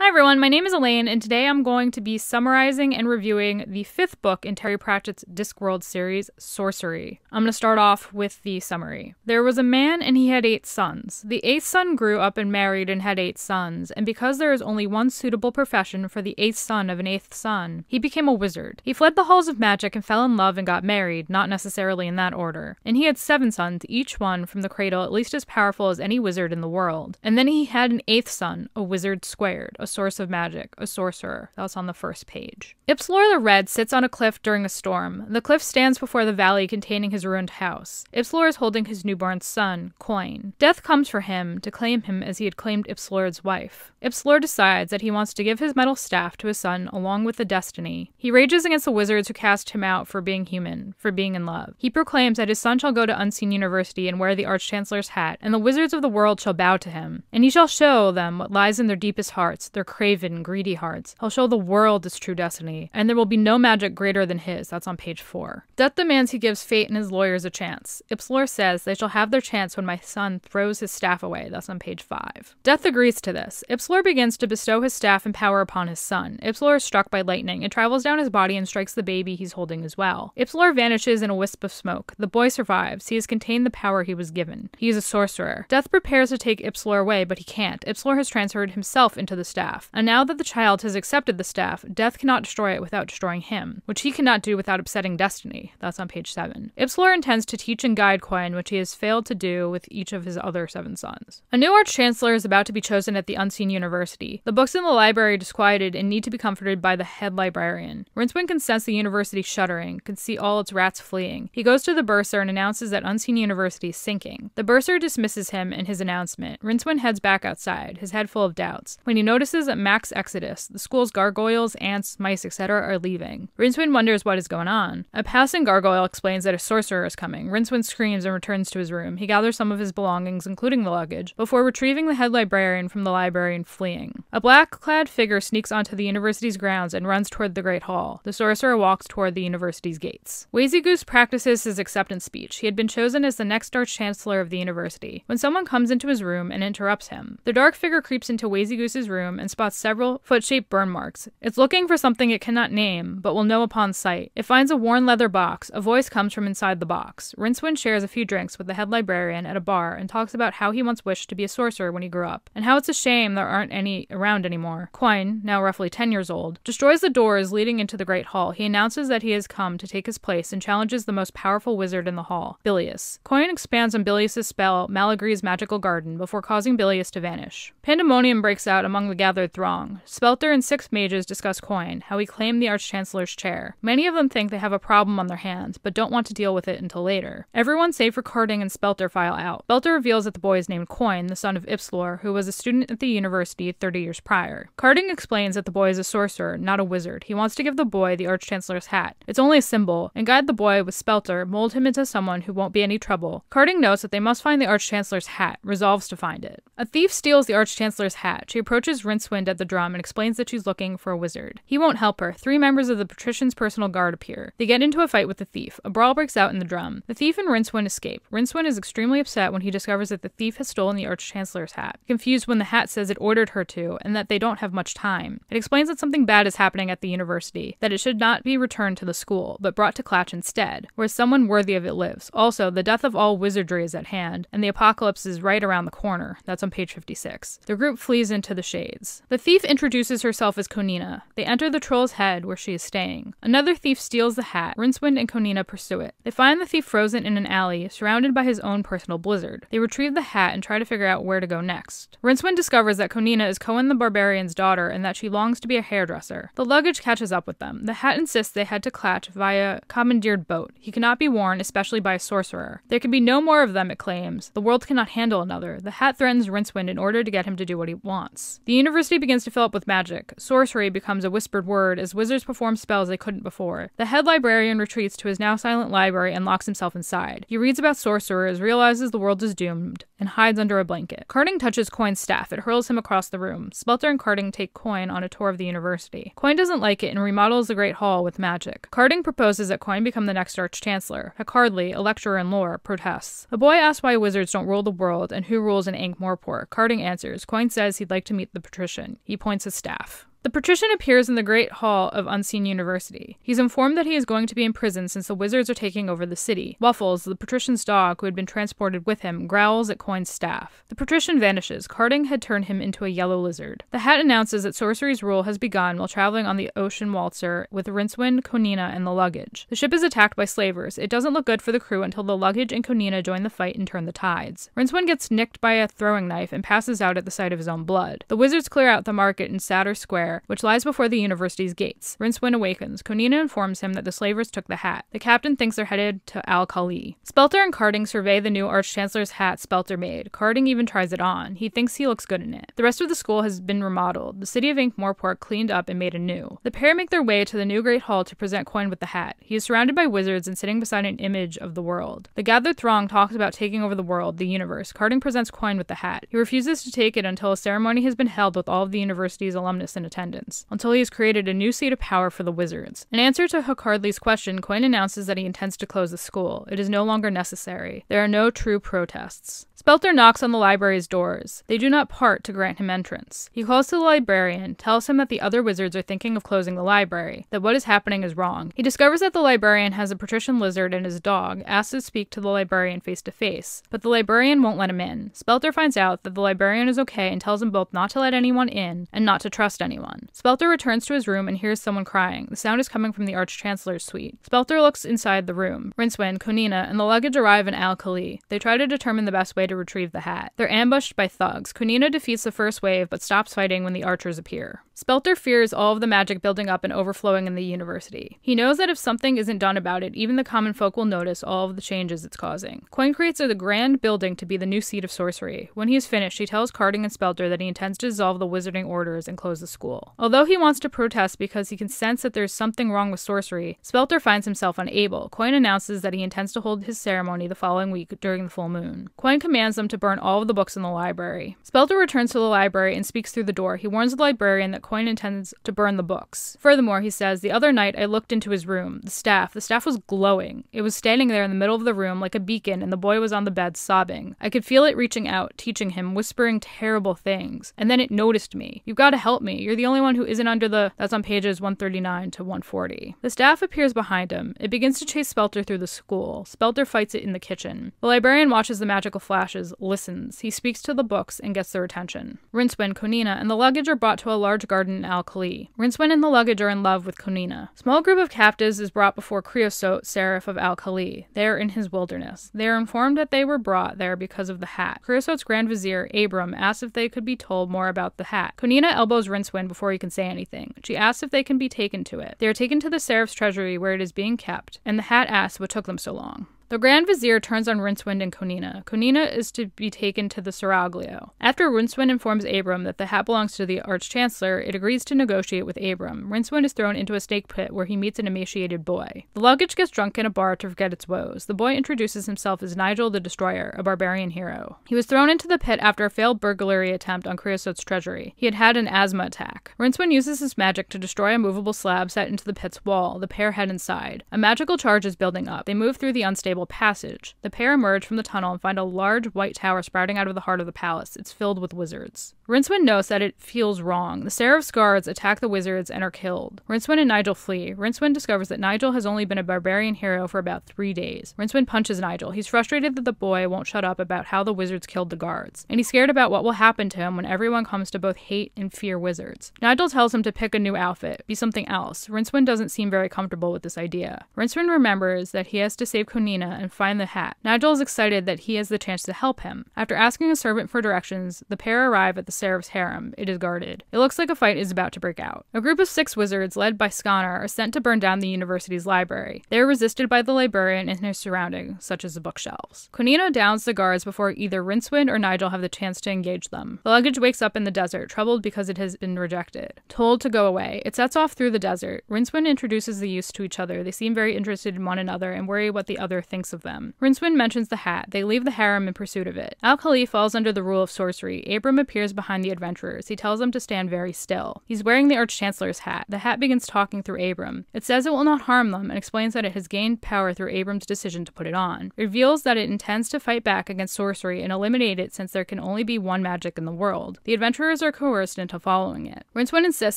Hi everyone, my name is Elaine, and today I'm going to be summarizing and reviewing the 5th book in Terry Pratchett's Discworld series, Sourcery. I'm going to start off with the summary. There was a man and he had 8 sons. The 8th son grew up and married and had 8 sons, and because there is only one suitable profession for the 8th son of an 8th son, he became a wizard. He fled the halls of magic and fell in love and got married, not necessarily in that order. And he had 7 sons, each one from the cradle at least as powerful as any wizard in the world. And then he had an 8th son, a wizard squared, a source of magic, a sorcerer. That's on the first page. Ipslor the Red sits on a cliff during a storm. The cliff stands before the valley containing his ruined house. Ipslor is holding his newborn son, Coin. Death comes for him to claim him as he had claimed Ipslor's wife. Ipslor decides that he wants to give his metal staff to his son along with the destiny. He rages against the wizards who cast him out for being human, for being in love. He proclaims that his son shall go to Unseen University and wear the Arch-Chancellor's hat, and the wizards of the world shall bow to him. And he shall show them what lies in their deepest hearts, their craven, greedy hearts. He'll show the world his true destiny, and there will be no magic greater than his. That's on page 4. Death demands he gives fate and his lawyers a chance. Ipslor says they shall have their chance when my son throws his staff away. That's on page 5. Death agrees to this. Ipslor begins to bestow his staff and power upon his son. Ipslor is struck by lightning. It travels down his body and strikes the baby he's holding as well. Ipslor vanishes in a wisp of smoke. The boy survives. He has contained the power he was given. He is a sorcerer. Death prepares to take Ipslor away, but he can't. Ipslor has transferred himself into the staff. And now that the child has accepted the staff, Death cannot destroy it without destroying him, which he cannot do without upsetting destiny. That's on page 7. Ipslor intends to teach and guide Coin, which he has failed to do with each of his other 7 sons. A new Arch-Chancellor is about to be chosen at the Unseen University. The books in the library are disquieted and need to be comforted by the head librarian. Rincewind can sense the university shuddering, can see all its rats fleeing. He goes to the bursar and announces that Unseen University is sinking. The bursar dismisses him and his announcement. Rincewind heads back outside, his head full of doubts, when he notices that Max Exodus, the school's gargoyles, ants, mice, etc. are leaving. Rincewind wonders what is going on. A passing gargoyle explains that a sorcerer is coming. Rincewind screams and returns to his room. He gathers some of his belongings, including the luggage, before retrieving the head librarian from the library and fleeing. A black-clad figure sneaks onto the university's grounds and runs toward the Great Hall. The sorcerer walks toward the university's gates. Wazygoose practices his acceptance speech. He had been chosen as the next Arch-Chancellor of the university, when someone comes into his room and interrupts him. The dark figure creeps into Wazygoose's room and spots several foot-shaped burn marks. It's looking for something it cannot name, but will know upon sight. It finds a worn leather box. A voice comes from inside the box. Rincewind shares a few drinks with the head librarian at a bar and talks about how he once wished to be a sorcerer when he grew up, and how it's a shame there aren't any around anymore. Coin, now roughly 10 years old, destroys the doors leading into the Great Hall. He announces that he has come to take his place and challenges the most powerful wizard in the hall, Bilious. Coin expands on Bilious' spell, Malagree's magical garden, before causing Bilious to vanish. Pandemonium breaks out among the gathered throng. Spelter and 6 mages discuss Coin, how he claimed the Arch-Chancellor's chair. Many of them think they have a problem on their hands, but don't want to deal with it until later. Everyone save for Carding and Spelter file out. Spelter reveals that the boy is named Coin, the son of Ipslor, who was a student at the university 30 years prior. Carding explains that the boy is a sorcerer, not a wizard. He wants to give the boy the Arch-Chancellor's hat. It's only a symbol, and guide the boy with Spelter, mold him into someone who won't be any trouble. Carding notes that they must find the Arch-Chancellor's hat, resolves to find it. A thief steals the Arch-Chancellor's hat. She approaches Rincewind at the drum and explains that she's looking for a wizard. He won't help her. 3 members of the patrician's personal guard appear. They get into a fight with the thief. A brawl breaks out in the drum. The thief and Rincewind escape. Rincewind is extremely upset when he discovers that the thief has stolen the Arch-Chancellor's hat, confused when the hat says it ordered her to, and that they don't have much time. It explains that something bad is happening at the university, that it should not be returned to the school, but brought to Clatch instead, where someone worthy of it lives. Also, the death of all wizardry is at hand, and the apocalypse is right around the corner. That's on page 56. The group flees into the shades. The thief introduces herself as Konina. They enter the troll's head, where she is staying. Another thief steals the hat. Rincewind and Konina pursue it. They find the thief frozen in an alley, surrounded by his own personal blizzard. They retrieve the hat and try to figure out where to go next. Rincewind discovers that Konina is Cohen the Barbarian's daughter and that she longs to be a hairdresser. The luggage catches up with them. The hat insists they head to Clatch via commandeered boat. He cannot be worn, especially by a sorcerer. There can be no more of them, it claims. The world cannot handle another. The hat threatens Rincewind in order to get him to do what he wants. The university begins to fill up with magic. Sorcery becomes a whispered word as wizards perform spells they couldn't before. The head librarian retreats to his now silent library and locks himself inside. He reads about sorcerers, realizes the world is doomed, and hides under a blanket. Carding touches Coin's staff. It hurls him across the room. Spelter and Carding take Coin on a tour of the university. Coin doesn't like it and remodels the Great Hall with magic. Carding proposes that Coin become the next Arch-Chancellor. Hecardly, a lecturer in lore, protests. The boy asks why wizards don't rule the world and who rules in Ankh-Morpork. Carding answers. Coin says he'd like to meet the patrician direction. He points his staff. The patrician appears in the Great Hall of Unseen University. He's informed that he is going to be in prison since the wizards are taking over the city. Waffles, the patrician's dog who had been transported with him, growls at Coin's staff. The patrician vanishes. Carding had turned him into a yellow lizard. The hat announces that Sourcery's rule has begun while traveling on the ocean waltzer with Rincewind, Konina, and the luggage. The ship is attacked by slavers. It doesn't look good for the crew until the luggage and Konina join the fight and turn the tides. Rincewind gets nicked by a throwing knife and passes out at the sight of his own blood. The wizards clear out the market in Satyr Square, which lies before the university's gates. Rincewind awakens. Konina informs him that the slavers took the hat. The captain thinks they're headed to Al-Khali. Spelter and Carding survey the new Arch-Chancellor's hat Spelter made. Carding even tries it on. He thinks he looks good in it. The rest of the school has been remodeled. The city of Ink-Morport cleaned up and made anew. The pair make their way to the new Great Hall to present Coin with the hat. He is surrounded by wizards and sitting beside an image of the world. The gathered throng talks about taking over the world, the universe. Carding presents Coin with the hat. He refuses to take it until a ceremony has been held with all of the university's alumnus in attendance, until he has created a new seat of power for the wizards. In answer to Hokardly's question, Coin announces that he intends to close the school. It is no longer necessary. There are no true protests. Spelter knocks on the library's doors. They do not part to grant him entrance. He calls to the librarian, tells him that the other wizards are thinking of closing the library, that what is happening is wrong. He discovers that the librarian has a patrician lizard and his dog, asks to speak to the librarian face to face, but the librarian won't let him in. Spelter finds out that the librarian is okay and tells him both not to let anyone in and not to trust anyone. Spelter returns to his room and hears someone crying. The sound is coming from the Arch-Chancellor's suite. Spelter looks inside the room. Rincewind, Konina, and the luggage arrive in Al-Khali. They try to determine the best way to retrieve the hat. They're ambushed by thugs. Konina defeats the first wave but stops fighting when the archers appear. Spelter fears all of the magic building up and overflowing in the university. He knows that if something isn't done about it, even the common folk will notice all of the changes it's causing. Coin creates a grand building to be the new seat of sorcery. When he is finished, he tells Carding and Spelter that he intends to dissolve the wizarding orders and close the school. Although he wants to protest because he can sense that there's something wrong with sorcery, Spelter finds himself unable. Coin announces that he intends to hold his ceremony the following week during the full moon. Coin commands them to burn all of the books in the library. Spelter returns to the library and speaks through the door. He warns the librarian that Coin intends to burn the books. Furthermore, he says, "The other night I looked into his room. The staff was glowing. It was standing there in the middle of the room like a beacon, and the boy was on the bed sobbing. I could feel it reaching out, teaching him, whispering terrible things. And then it noticed me. You've got to help me. You're the only one who isn't under the..." That's on pages 139 to 140. The staff appears behind him. It begins to chase Spelter through the school. Spelter fights it in the kitchen. The librarian watches the magical flashes, listens. He speaks to the books and gets their attention. Rincewind, Konina, and the luggage are brought to a large garden in Al-Khali. Rincewind and the luggage are in love with Konina. A small group of captives is brought before Creosote, Seraph of Al-Khali. They are in his wilderness. They are informed that they were brought there because of the hat. Creosote's Grand Vizier, Abram, asks if they could be told more about the hat. Konina elbows Rincewind before he can say anything. She asks if they can be taken to it. They are taken to the Seraph's treasury where it is being kept, and the hat asks what took them so long. The Grand Vizier turns on Rincewind and Konina. Konina is to be taken to the Seraglio. After Rincewind informs Abram that the hat belongs to the Arch-Chancellor, it agrees to negotiate with Abram. Rincewind is thrown into a snake pit where he meets an emaciated boy. The luggage gets drunk in a bar to forget its woes. The boy introduces himself as Nigel the Destroyer, a barbarian hero. He was thrown into the pit after a failed burglary attempt on Creosote's treasury. He had had an asthma attack. Rincewind uses his magic to destroy a movable slab set into the pit's wall. The pair head inside. A magical charge is building up. They move through the unstable passage. The pair emerge from the tunnel and find a large white tower sprouting out of the heart of the palace. It's filled with wizards. Rincewind knows that it feels wrong. The Seraph's guards attack the wizards and are killed. Rincewind and Nigel flee. Rincewind discovers that Nigel has only been a barbarian hero for about 3 days. Rincewind punches Nigel. He's frustrated that the boy won't shut up about how the wizards killed the guards, and he's scared about what will happen to him when everyone comes to both hate and fear wizards. Nigel tells him to pick a new outfit, be something else. Rincewind doesn't seem very comfortable with this idea. Rincewind remembers that he has to save Konina and find the hat. Nigel is excited that he has the chance to help him. After asking a servant for directions, the pair arrive at the Seraph's harem. It is guarded. It looks like a fight is about to break out. A group of 6 wizards, led by Scanner, are sent to burn down the university's library. They are resisted by the librarian and his surroundings, such as the bookshelves. Konina downs the guards before either Rincewind or Nigel have the chance to engage them. The luggage wakes up in the desert, troubled because it has been rejected. Told to go away, it sets off through the desert. Rincewind introduces the youths to each other. They seem very interested in one another and worry what the other thinks thinks of them. Rincewind mentions the hat. They leave the harem in pursuit of it. Al-Khali falls under the rule of sorcery. Abram appears behind the adventurers. He tells them to stand very still. He's wearing the Arch-Chancellor's hat. The hat begins talking through Abram. It says it will not harm them and explains that it has gained power through Abram's decision to put it on. It reveals that it intends to fight back against sorcery and eliminate it since there can only be one magic in the world. The adventurers are coerced into following it. Rincewind insists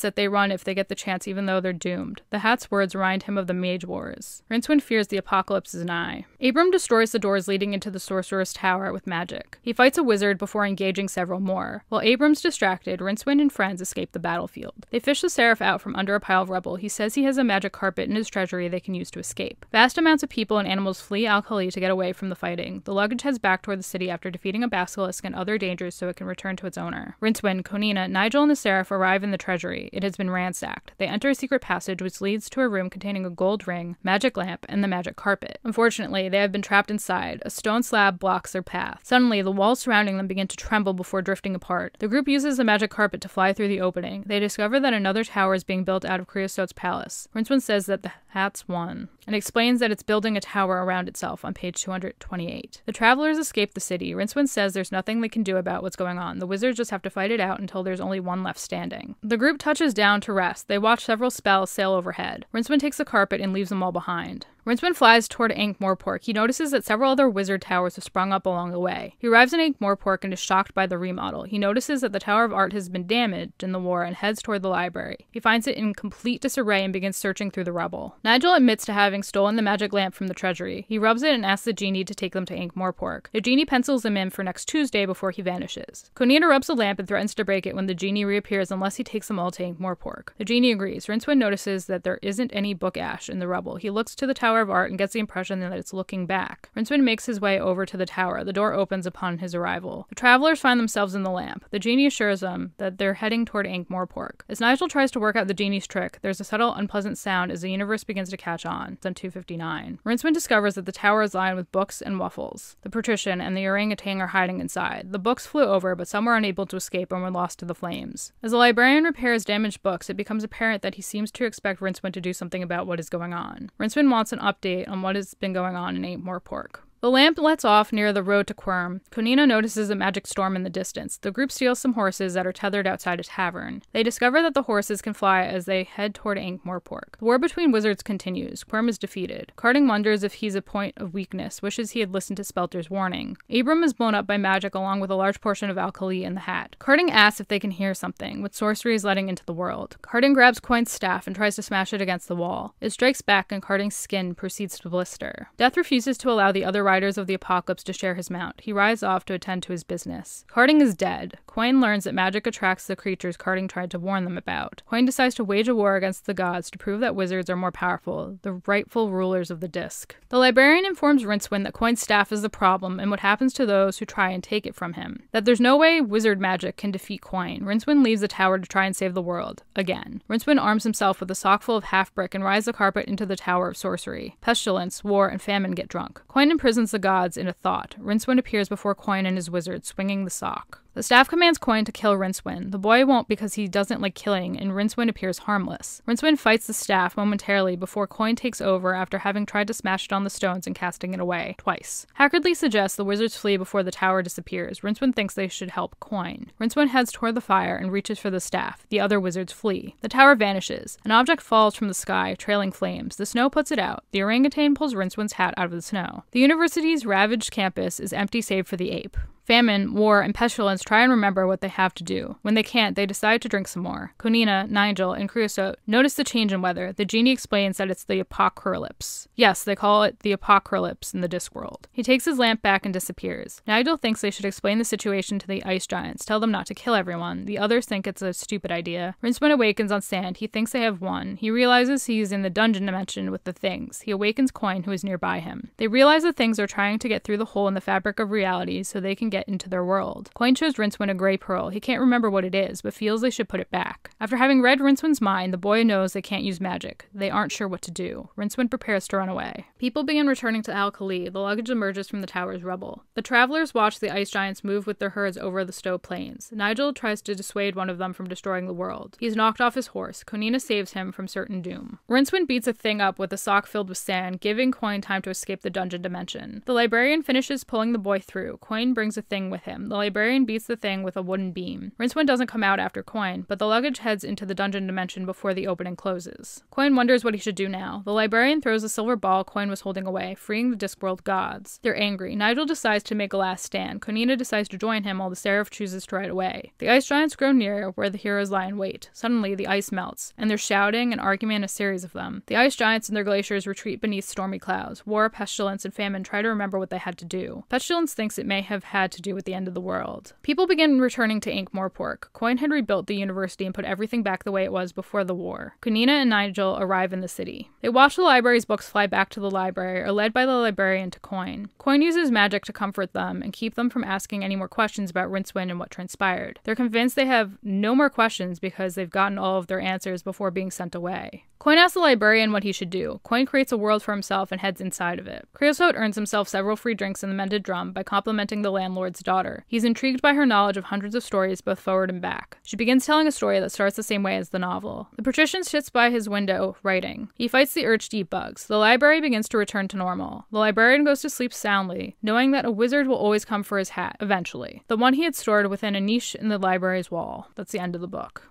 that they run if they get the chance even though they're doomed. The hat's words remind him of the Mage Wars. Rincewind fears the apocalypse is nigh. Abram destroys the doors leading into the Sorcerer's Tower with magic. He fights a wizard before engaging several more. While Abram's distracted, Rincewind and friends escape the battlefield. They fish the Seraph out from under a pile of rubble. He says he has a magic carpet in his treasury they can use to escape. Vast amounts of people and animals flee Al-Khali to get away from the fighting. The luggage heads back toward the city after defeating a basilisk and other dangers so it can return to its owner. Rincewind, Konina, Nigel, and the Seraph arrive in the treasury. It has been ransacked. They enter a secret passage which leads to a room containing a gold ring, magic lamp, and the magic carpet. Unfortunately, they have been trapped inside. A stone slab blocks their path. Suddenly, the walls surrounding them begin to tremble before drifting apart. The group uses the magic carpet to fly through the opening. They discover that another tower is being built out of Creosote's palace. Rincewind says that the hat's won, and explains that it's building a tower around itself on page 228. The travelers escape the city. Rincewind says there's nothing they can do about what's going on. The wizards just have to fight it out until there's only one left standing. The group touches down to rest. They watch several spells sail overhead. Rincewind takes the carpet and leaves them all behind. Rincewind flies toward Ankh-Morpork. He notices that several other wizard towers have sprung up along the way. He arrives in Ankh-Morpork and is shocked by the remodel. He notices that the Tower of Art has been damaged in the war and heads toward the library. He finds it in complete disarray and begins searching through the rubble. Nigel admits to having stolen the magic lamp from the treasury. He rubs it and asks the genie to take them to Ankh-Morpork. The genie pencils him in for next Tuesday before he vanishes. Konina rubs the lamp and threatens to break it when the genie reappears unless he takes them all to Ankh-Morpork. The genie agrees. Rincewind notices that there isn't any book ash in the rubble. He looks to the Tower of Art and gets the impression that it's looking back. Rincewind makes his way over to the tower. The door opens upon his arrival. The travelers find themselves in the lamp. The genie assures them that they're heading toward Ankh-Morpork. As Nigel tries to work out the genie's trick, there's a subtle, unpleasant sound as the universe begins to catch on. It's on 259. Rincewind discovers that the tower is lined with books and waffles. The patrician and the orangutan are hiding inside. The books flew over, but some were unable to escape and were lost to the flames. As the librarian repairs damaged books, it becomes apparent that he seems to expect Rincewind to do something about what is going on. Rincewind wants an update on what has been going on in Ankh-Morpork. The lamp lets off near the road to Quirm. Konina notices a magic storm in the distance. The group steals some horses that are tethered outside a tavern. They discover that the horses can fly as they head toward Ankh-Morpork. The war between wizards continues. Quirm is defeated. Carding wonders if he's a point of weakness, wishes he had listened to Spelter's warning. Abram is blown up by magic along with a large portion of Al-Khali and the hat. Carding asks if they can hear something, what sorcery is letting into the world. Carding grabs Coin's staff and tries to smash it against the wall. It strikes back and Carding's skin proceeds to blister. Death refuses to allow the other riders of the apocalypse to share his mount. He rides off to attend to his business. Carding is dead. Coin learns that magic attracts the creatures Carding tried to warn them about. Coin decides to wage a war against the gods to prove that wizards are more powerful, the rightful rulers of the disc. The librarian informs Rincewind that Coin's staff is the problem and what happens to those who try and take it from him. That there's no way wizard magic can defeat Coin. Rincewind leaves the tower to try and save the world. Again. Rincewind arms himself with a sock full of half-brick and rides the carpet into the Tower of Sorcery. Pestilence, war, and famine get drunk. Coin imprisons the gods in a thought. Rincewind appears before Coin and his wizard, swinging the sock. The staff commands Coin to kill Rincewind. The boy won't because he doesn't like killing, and Rincewind appears harmless. Rincewind fights the staff momentarily before Coin takes over after having tried to smash it on the stones and casting it away, twice. Hackardly suggests the wizards flee before the tower disappears. Rincewind thinks they should help Coin. Rincewind heads toward the fire and reaches for the staff. The other wizards flee. The tower vanishes. An object falls from the sky, trailing flames. The snow puts it out. The orangutan pulls Rincewind's hat out of the snow. The university's ravaged campus is empty save for the ape. Famine, war, and pestilence try and remember what they have to do. When they can't, they decide to drink some more. Konina, Nigel, and Creosote notice the change in weather. The genie explains that it's the apocalypse. Yes, they call it the apocalypse in the Discworld. He takes his lamp back and disappears. Nigel thinks they should explain the situation to the ice giants, tell them not to kill everyone. The others think it's a stupid idea. Rincewind awakens on sand. He thinks they have won. He realizes he's in the dungeon dimension with the things. He awakens Coin, who is nearby him. They realize the things are trying to get through the hole in the fabric of reality so they can get get into their world. Coin shows Rincewind a gray pearl. He can't remember what it is, but feels they should put it back. After having read Rincewind's mind, the boy knows they can't use magic. They aren't sure what to do. Rincewind prepares to run away. People begin returning to Al-Khali. The luggage emerges from the tower's rubble. The travelers watch the ice giants move with their herds over the Stowe Plains. Nigel tries to dissuade one of them from destroying the world. He's knocked off his horse. Konina saves him from certain doom. Rincewind beats a thing up with a sock filled with sand, giving Coin time to escape the dungeon dimension. The librarian finishes pulling the boy through. Coin brings a thing with him. The librarian beats the thing with a wooden beam. Rincewind doesn't come out after Coin, but the luggage heads into the dungeon dimension before the opening closes. Coin wonders what he should do now. The librarian throws a silver ball Coin was holding away, freeing the Discworld gods. They're angry. Nigel decides to make a last stand. Konina decides to join him while the Seraph chooses to ride away. The ice giants grow near where the heroes lie in wait. Suddenly, the ice melts, and they're shouting and arguing, a series of them. The ice giants and their glaciers retreat beneath stormy clouds. War, pestilence, and famine try to remember what they had to do. Pestilence thinks it may have had to do with the end of the world. People begin returning to Ankh-Morpork. Coin had rebuilt the university and put everything back the way it was before the war. Konina and Nigel arrive in the city. They watch the library's books fly back to the library, are led by the librarian to Coin. Coin uses magic to comfort them and keep them from asking any more questions about Rincewind and what transpired. They're convinced they have no more questions because they've gotten all of their answers before being sent away. Coin asks the librarian what he should do. Coin creates a world for himself and heads inside of it. Creosote earns himself several free drinks in the Mended Drum by complimenting the landlord's daughter. He's intrigued by her knowledge of hundreds of stories both forward and back. She begins telling a story that starts the same way as the novel. The patrician sits by his window, writing. He fights the urge to eat bugs. The library begins to return to normal. The librarian goes to sleep soundly, knowing that a wizard will always come for his hat, eventually. The one he had stored within a niche in the library's wall. That's the end of the book.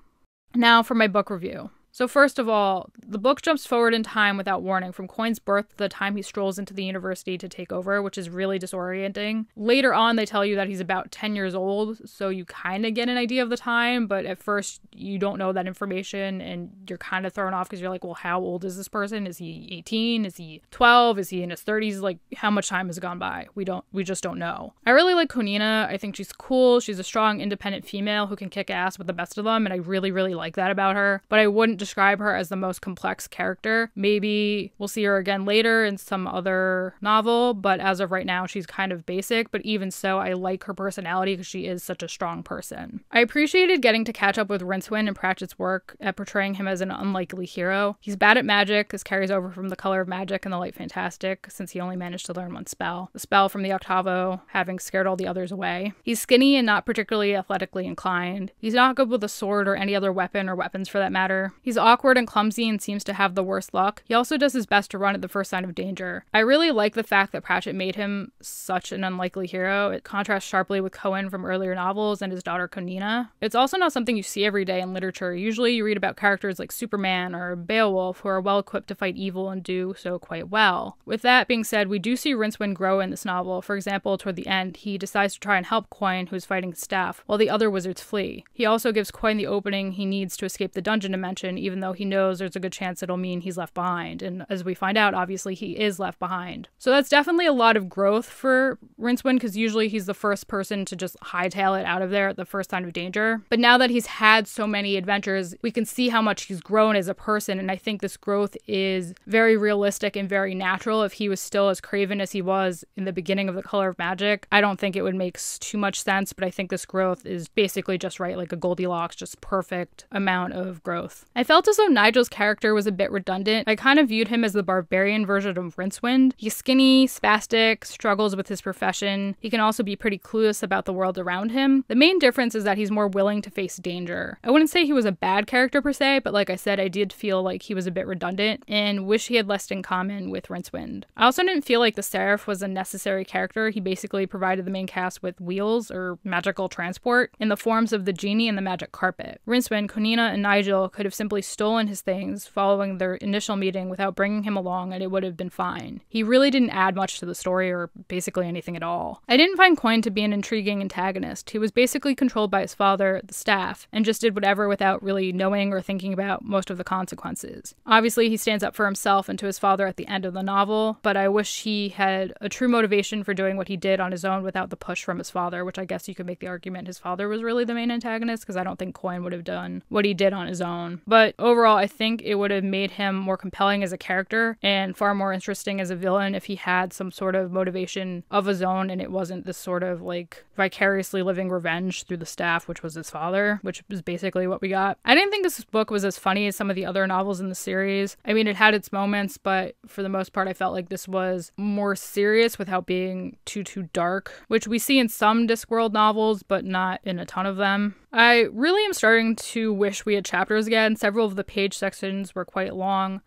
Now for my book review. So first of all, the book jumps forward in time without warning from Coin's birth to the time he strolls into the university to take over, which is really disorienting. Later on, they tell you that he's about 10 years old, so you kind of get an idea of the time, but at first you don't know that information and you're kind of thrown off because you're like, well, how old is this person? Is he 18? Is he 12? Is he in his 30s? Like, how much time has gone by? We just don't know. I really like Konina. I think she's cool. She's a strong, independent female who can kick ass with the best of them, and I really, really like that about her, but I wouldn't describe her as the most complex character. Maybe we'll see her again later in some other novel, but as of right now, she's kind of basic, but even so, I like her personality because she is such a strong person. I appreciated getting to catch up with Rincewind and Pratchett's work at portraying him as an unlikely hero. He's bad at magic. This carries over from The Color of Magic and The Light Fantastic, since he only managed to learn one spell. The spell from the Octavo, having scared all the others away. He's skinny and not particularly athletically inclined. He's not good with a sword or any other weapon or weapons for that matter. He's awkward and clumsy and seems to have the worst luck. He also does his best to run at the first sign of danger. I really like the fact that Pratchett made him such an unlikely hero. It contrasts sharply with Cohen from earlier novels and his daughter Konina. It's also not something you see every day in literature. Usually you read about characters like Superman or Beowulf who are well equipped to fight evil and do so quite well. With that being said, we do see Rincewind grow in this novel. For example, toward the end, he decides to try and help Coin, who's fighting his staff, while the other wizards flee. He also gives Coin the opening he needs to escape the dungeon dimension, even though he knows there's a good chance it'll mean he's left behind. And as we find out, obviously he is left behind. So that's definitely a lot of growth for Rincewind, because usually he's the first person to just hightail it out of there at the first sign of danger. But now that he's had so many adventures, we can see how much he's grown as a person, and I think this growth is very realistic and very natural. If he was still as craven as he was in the beginning of The Color of Magic, I don't think it would make too much sense, but I think this growth is basically just right, like a Goldilocks, just perfect amount of growth. I felt as though Nigel's character was a bit redundant. I kind of viewed him as the barbarian version of Rincewind. He's skinny, spastic, struggles with his profession. He can also be pretty clueless about the world around him. The main difference is that he's more willing to face danger. I wouldn't say he was a bad character per se, but like I said, I did feel like he was a bit redundant and wish he had less in common with Rincewind. I also didn't feel like the Seraph was a necessary character. He basically provided the main cast with wheels or magical transport in the forms of the genie and the magic carpet. Rincewind, Konina, and Nigel could have simply stolen his things following their initial meeting without bringing him along, and it would have been fine. He really didn't add much to the story or basically anything at all. I didn't find Coin to be an intriguing antagonist. He was basically controlled by his father, the staff, and just did whatever without really knowing or thinking about most of the consequences. Obviously, he stands up for himself and to his father at the end of the novel, but I wish he had a true motivation for doing what he did on his own without the push from his father, which I guess you could make the argument his father was really the main antagonist, because I don't think Coin would have done what he did on his own. But But overall, I think it would have made him more compelling as a character and far more interesting as a villain if he had some sort of motivation of his own and it wasn't this sort of like vicariously living revenge through the staff, which was his father, which is basically what we got. I didn't think this book was as funny as some of the other novels in the series. I mean, it had its moments, but for the most part, I felt like this was more serious without being too dark, which we see in some Discworld novels, but not in a ton of them. I really am starting to wish we had chapters again. Several of the page sections were quite long.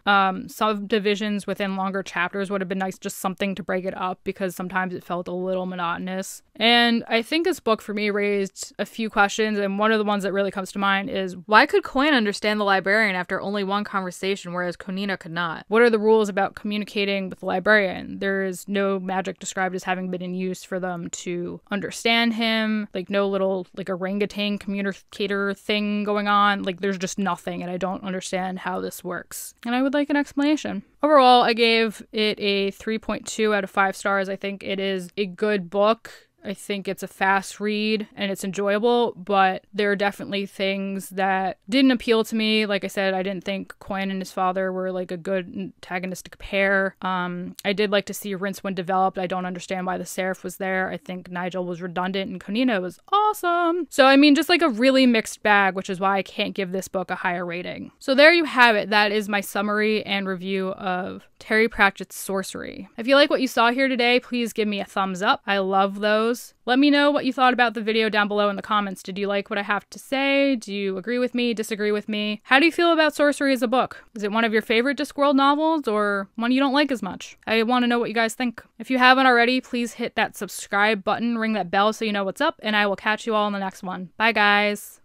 Subdivisions within longer chapters would have been nice, just something to break it up, because sometimes it felt a little monotonous. And I think this book for me raised a few questions, and one of the ones that really comes to mind is, why could Coin understand the librarian after only one conversation, whereas Konina could not? What are the rules about communicating with the librarian? There is no magic described as having been in use for them to understand him, like no little like orangutan communicator thing going on. Like there's just nothing, and I don't understand how this works. And I would like an explanation. Overall, I gave it a 3.2 out of 5 stars. I think it is a good book. I think it's a fast read and it's enjoyable, but there are definitely things that didn't appeal to me. Like I said, I didn't think Coin and his father were like a good antagonistic pair. I did like to see Rincewind developed. I don't understand why the Seraph was there. I think Nigel was redundant and Konina was awesome. So I mean, just like a really mixed bag, which is why I can't give this book a higher rating. So there you have it. That is my summary and review of Terry Pratchett's Sourcery. If you like what you saw here today, please give me a thumbs up. I love those. Let me know what you thought about the video down below in the comments. Did you like what I have to say? Do you agree with me? Disagree with me? How do you feel about Sourcery as a book? Is it one of your favorite Discworld novels or one you don't like as much? I want to know what you guys think. If you haven't already, please hit that subscribe button, ring that bell so you know what's up, and I will catch you all in the next one. Bye, guys.